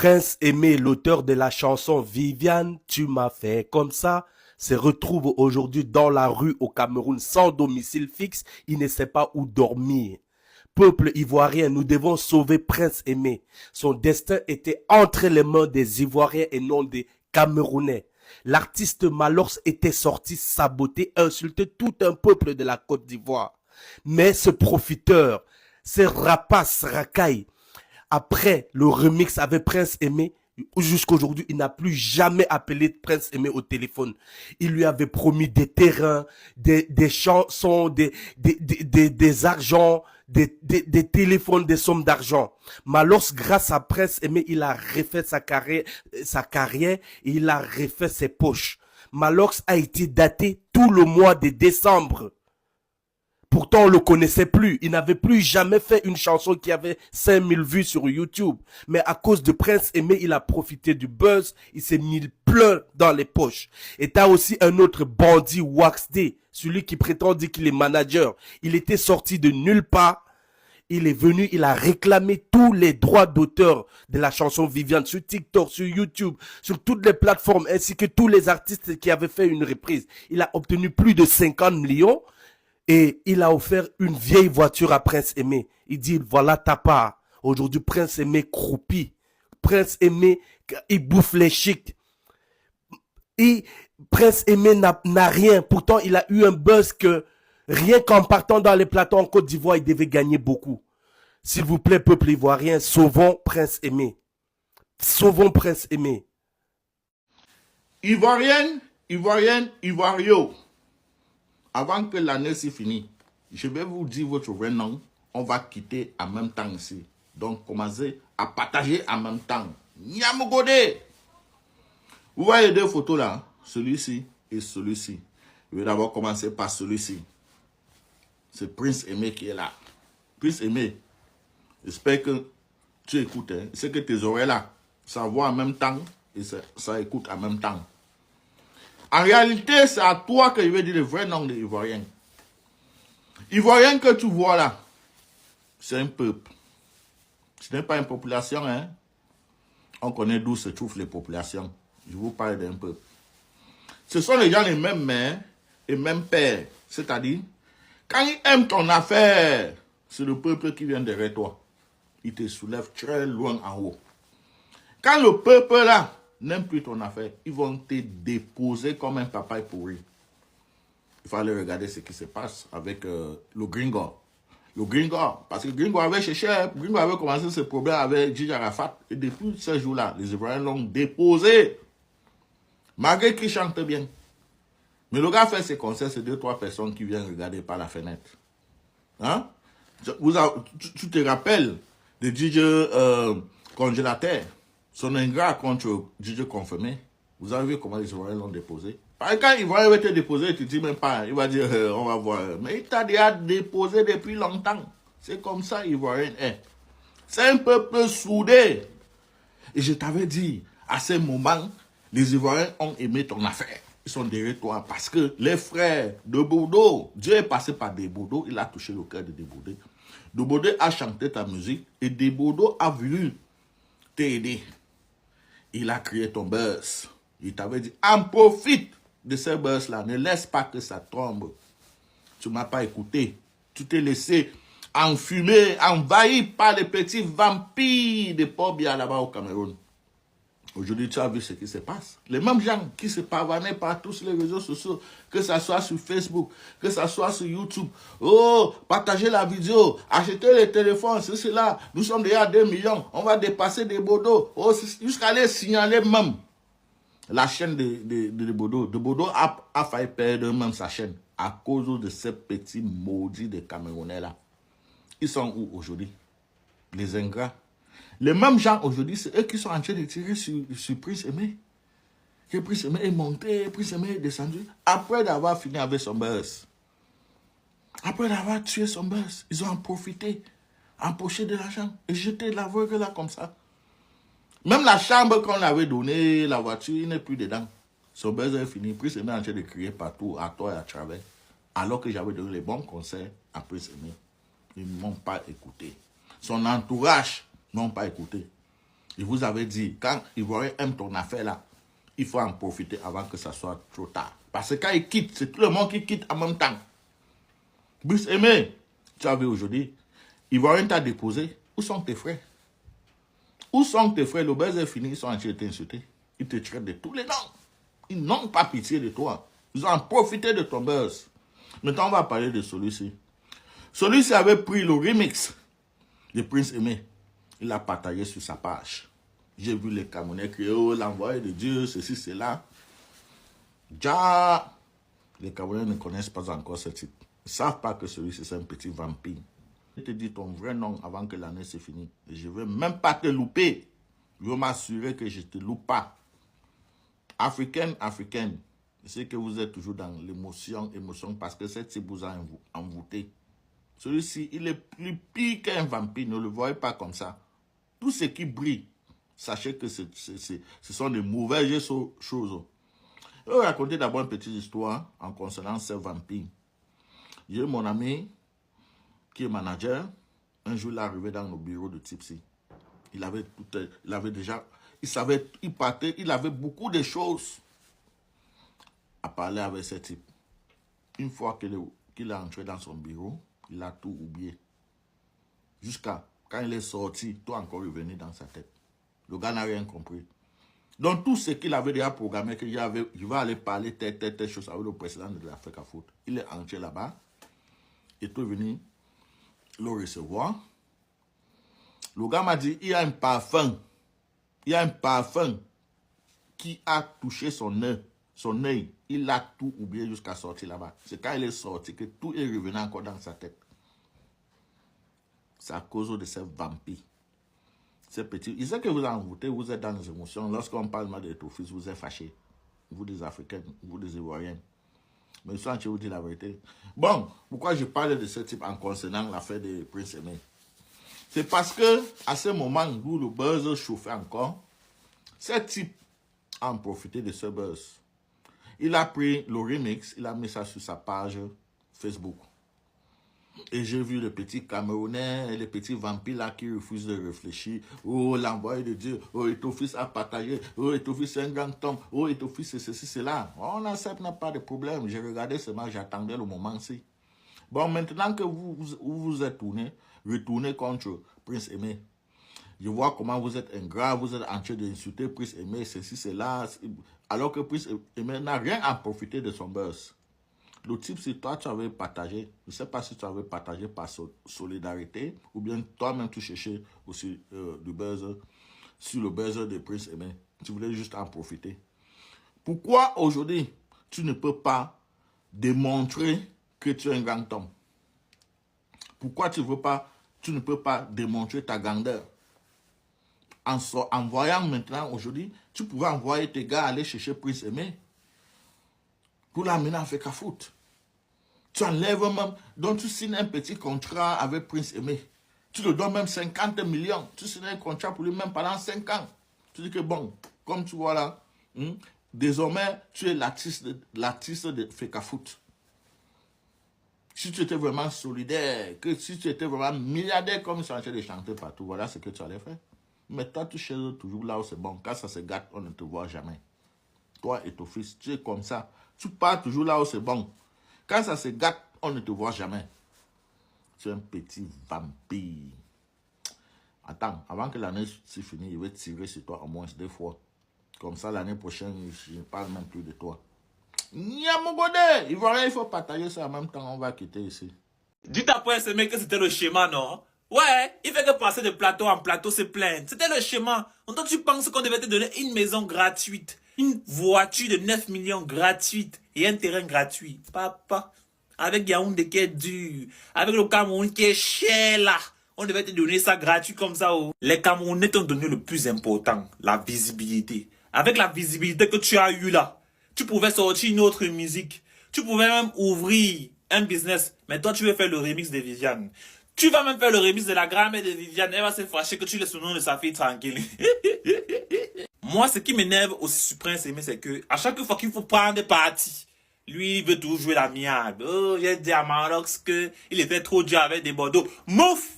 Prince Aimé, l'auteur de la chanson Viviane, tu m'as fait comme ça, se retrouve aujourd'hui dans la rue au Cameroun sans domicile fixe. Il ne sait pas où dormir. Peuple ivoirien, nous devons sauver Prince Aimé. Son destin était entre les mains des Ivoiriens et non des Camerounais. L'artiste Malors était sorti saboter, insulter tout un peuple de la Côte d'Ivoire. Mais ce profiteur, ce rapace racaille, après le remix avec Prince Aimé, jusqu'à aujourd'hui, il n'a plus jamais appelé Prince Aimé au téléphone. Il lui avait promis des terrains, des chansons, des argents, des téléphones, des sommes d'argent. Malors, grâce à Prince Aimé, il a refait sa carrière et il a refait ses poches. Malors a été daté tout le mois de décembre. Pourtant, on le connaissait plus. Il n'avait plus jamais fait une chanson qui avait 5000 vues sur YouTube. Mais à cause de Prince Aimé, il a profité du buzz. Il s'est mis plein dans les poches. Et t'as aussi un autre bandit, Wax D, celui qui prétend dire qu'il est manager. Il était sorti de nulle part. Il est venu, il a réclamé tous les droits d'auteur de la chanson Viviane sur TikTok, sur YouTube, sur toutes les plateformes, ainsi que tous les artistes qui avaient fait une reprise. Il a obtenu plus de 50 millions. Et il a offert une vieille voiture à Prince Aimé. Il dit, voilà ta part. Aujourd'hui, Prince Aimé croupit. Prince Aimé, il bouffe les chics. Et Prince Aimé n'a rien. Pourtant, il a eu un buzz que rien qu'en partant dans les plateaux en Côte d'Ivoire, il devait gagner beaucoup. S'il vous plaît, peuple ivoirien, sauvons Prince Aimé. Sauvons Prince Aimé. Ivoirienne, Ivoirio. Avant que l'année s'est finie, je vais vous dire votre vrai nom. On va quitter en même temps ici. Donc, commencez à partager en même temps. Nyamugode. Vous voyez deux photos là, celui-ci et celui-ci. Je vais d'abord commencer par celui-ci. C'est Prince Aimé qui est là. Prince Aimé, j'espère que tu écoutes. Hein. C'est que tes oreilles là, ça voit en même temps et ça écoute en même temps. En réalité, c'est à toi que je vais dire le vrai nom de l'Ivoirien. Ivoirien que tu vois là, c'est un peuple. Ce n'est pas une population, hein. On connaît d'où se trouvent les populations. Je vous parle d'un peuple. Ce sont les gens les mêmes mères et mêmes pères. C'est-à-dire, quand ils aiment ton affaire, c'est le peuple qui vient derrière toi. Il te soulève très loin en haut. Quand le peuple là n'aime plus ton affaire, ils vont te déposer comme un papaye pourri. Il fallait regarder ce qui se passe avec le Gringo. Le Gringo, parce que Gringo avait cherché, Gringo avait commencé ce problème avec Gigi Arafat. Et depuis ce jour-là, les Ivoiriens l'ont déposé. Malgré qu'il chante bien. Mais le gars fait ses concerts, c'est 2-3 personnes qui viennent regarder par la fenêtre. Hein? Tu te rappelles de Gigi Congélateur? Son ingrat contre Gigi Confirmé, vous avez vu comment les Ivoiriens l'ont déposé. Parce que quand Ivoirien va te déposer, tu ne dis même pas, il va dire, on va voir. Mais il t'a déjà déposé depuis longtemps. C'est comme ça, Ivoirien est. C'est un peuple soudé. Et je t'avais dit, à ce moment, les Ivoiriens ont aimé ton affaire. Ils sont derrière toi parce que les frères de Bourdeau, Dieu est passé par Desbourdeaux, il a touché le cœur de Desbourdeaux. Desbourdeaux a chanté ta musique et Desbourdeaux a voulu t'aider. Il a créé ton buzz. Il t'avait dit, en profite de ce buzz-là. Ne laisse pas que ça tombe. Tu ne m'as pas écouté. Tu t'es laissé enfumer, envahi par les petits vampires de Pobia là-bas au Cameroun. Aujourd'hui, tu as vu ce qui se passe. Les mêmes gens qui se pavanaient par tous les réseaux sociaux, que ce soit sur Facebook, que ce soit sur YouTube. Oh, partagez la vidéo, achetez les téléphones, c'est cela. Nous sommes déjà à 2 millions, on va dépasser des Bodo. Oh, jusqu'à les signaler même. La chaîne de Bodo. De Bodo a failli perdre même sa chaîne à cause de ces petits maudits de Camerounais là. Ils sont où aujourd'hui? Les ingrats. Les mêmes gens aujourd'hui, c'est eux qui sont en train de tirer sur Prince Aimé. Que Prince Aimé est monté, Prince Aimé est descendu. Après d'avoir fini avec son buzz. Après d'avoir tué son buzz, ils ont en profité, empoché de l'argent et jeté de la voiture là comme ça. Même la chambre qu'on avait donnée, la voiture, il n'est plus dedans. Son buzz est fini. Prince Aimé est en train de crier partout, à toi et à travers. Alors que j'avais donné les bons conseils à Prince Aimé. Ils ne m'ont pas écouté. Son entourage n'ont pas écouté. Je vous avais dit, quand Ivoirien aime ton affaire là, il faut en profiter avant que ça soit trop tard. Parce que quand il quitte, c'est tout le monde qui quitte en même temps. Brice Aimé, tu as vu aujourd'hui, Ivoirien t'a déposé. Où sont tes frères? Où sont tes frères? Le buzz est fini, ils sont en train de t'insulter. Ils te traitent de tous les noms. Ils n'ont pas pitié de toi. Ils ont profité de ton buzz. Maintenant, on va parler de celui-ci. Celui-ci avait pris le remix de Prince Aimé. Il l'a partagé sur sa page. J'ai vu les Camerounais crier, oh, l'envoyé de Dieu, ceci, cela. Déjà, les Camerounais ne connaissent pas encore ce type. Ils ne savent pas que celui-ci, c'est un petit vampire. Je te dis ton vrai nom avant que l'année se finisse. Et je ne veux même pas te louper. Je veux m'assurer que je ne te loupe pas. Africaine, je sais que vous êtes toujours dans l'émotion, parce que cette type vous a envoûté. Celui-ci, il est plus pire qu'un vampire, ne le voyez pas comme ça. Tout ce qui brille, sachez que ce sont de mauvaises choses. Je vais vous raconter d'abord une petite histoire en concernant ce vampire. J'ai mon ami qui est manager. Un jour, il est arrivé dans le bureau de Tipsy. Il avait déjà, il avait beaucoup de choses à parler avec ce type. Une fois qu'il est entré dans son bureau, il a tout oublié. Jusqu'à quand il est sorti, tout encore revenu dans sa tête. Le gars n'a rien compris. Donc tout ce qu'il avait déjà programmé, que je vais aller parler telle chose avec le président de l'Afrique à Foot. Il est entré là-bas. Il est venu le recevoir. Le gars m'a dit, il y a un parfum. Il y a un parfum qui a touché son œil. Il a tout oublié jusqu'à sortir là-bas. C'est quand il est sorti que tout est revenu encore dans sa tête. C'est à cause de ces vampires. Ces petits. Il sait que vous en envoûtez, vous êtes dans les émotions. Lorsqu'on parle mal de ton fils, vous êtes fâchés. Vous des Africains, vous des Ivoiriens. Mais je suis en train de vous dire la vérité. Bon, pourquoi je parle de ce type en concernant l'affaire de Prince Aimé? C'est parce que, à ce moment où le buzz chauffait encore, ce type a en profité de ce buzz. Il a pris le remix, il a mis ça sur sa page Facebook. Et j'ai vu les petits Camerounais, les petits vampires là qui refusent de réfléchir. Oh, l'envoyé de Dieu. Oh, et ton fils a partagé. Oh, et ton fils c'est un grand homme. Oh, et ton fils c'est ceci, c'est là. On accepte, n'a pas de problème. J'ai regardé seulement, j'attendais le moment-ci. Bon, maintenant que vous êtes retourné contre Prince Aimé. Je vois comment vous êtes ingrat, vous êtes en train d'insulter Prince Aimé, ceci, cela. Alors que Prince Aimé n'a rien à profiter de son buzz. Le type, si toi, tu avais partagé, je ne sais pas si tu avais partagé par solidarité ou bien toi-même, tu cherchais aussi du buzz sur le buzz de Prince Aimé. Tu voulais juste en profiter. Pourquoi aujourd'hui, tu ne peux pas démontrer que tu es un grand homme? Pourquoi tu ne peux pas démontrer ta grandeur? En voyant maintenant, aujourd'hui, tu pouvais envoyer tes gars aller chercher Prince Aimé pour l'amener à Afrique Foot. Tu enlèves même, donc tu signes un petit contrat avec Prince Aimé. Tu le donnes même 50 millions. Tu signes un contrat pour lui même pendant 5 ans. Tu dis que bon, comme tu vois là, désormais, tu es l'artiste de Afrique Foot. Si tu étais vraiment solidaire, si tu étais vraiment milliardaire comme ils sont en train de chanter partout, voilà ce que tu allais faire. Mais toi, tu cherches toujours là où c'est bon. Quand ça se gâte, on ne te voit jamais. Toi et ton fils, tu es comme ça. Tu pars toujours là où c'est bon. Quand ça se gâte, on ne te voit jamais. Tu es un petit vampire. Attends, avant que l'année se finisse, je vais tirer sur toi au moins 2 fois. Comme ça, l'année prochaine, je ne parle même plus de toi. Niamogode, il faut partager ça en même temps, on va quitter ici. Dites après ce mec que c'était le schéma, non? Ouais, il fait que passer de plateau en plateau se plaindre. C'était le schéma. Donc tu penses qu'on devait te donner une maison gratuite, une voiture de 9 millions gratuite et un terrain gratuit. Papa, avec Yaoundé qui est dur, avec le Cameroun qui est cher là, on devait te donner ça gratuit comme ça. Oh. Les Camerounais t'ont donné le plus important, la visibilité. Avec la visibilité que tu as eue là, tu pouvais sortir une autre musique. Tu pouvais même ouvrir un business. Mais toi, tu veux faire le remix de Viviane. Tu vas même faire le remix de la grand-mère de Viviane. Elle va se fâcher que tu laisses le nom de sa fille tranquille. Moi, ce qui m'énerve aussi sur Prince Aimé, c'est que à chaque fois qu'il faut prendre des parties, lui, il veut toujours jouer la miable. Oh, j'ai dit à Marox qu'il était trop dur avec des Bordeaux. Mouf!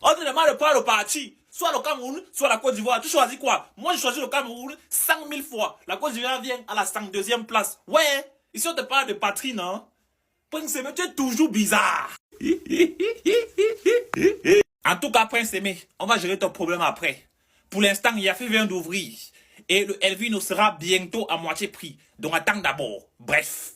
On te demande de prendre le parti. soit le Cameroun, soit la Côte d'Ivoire. Tu choisis quoi? Moi, je choisis le Cameroun 100 000 fois. La Côte d'Ivoire vient à la 102e place. Ouais, ici on te parle de patrie, non? Prince Aimé, tu es toujours bizarre. En tout cas, Prince Aimé, on va gérer ton problème après. Pour l'instant, Yafé vient d'ouvrir. Et le Elvino sera bientôt à moitié prix. Donc attends d'abord. Bref.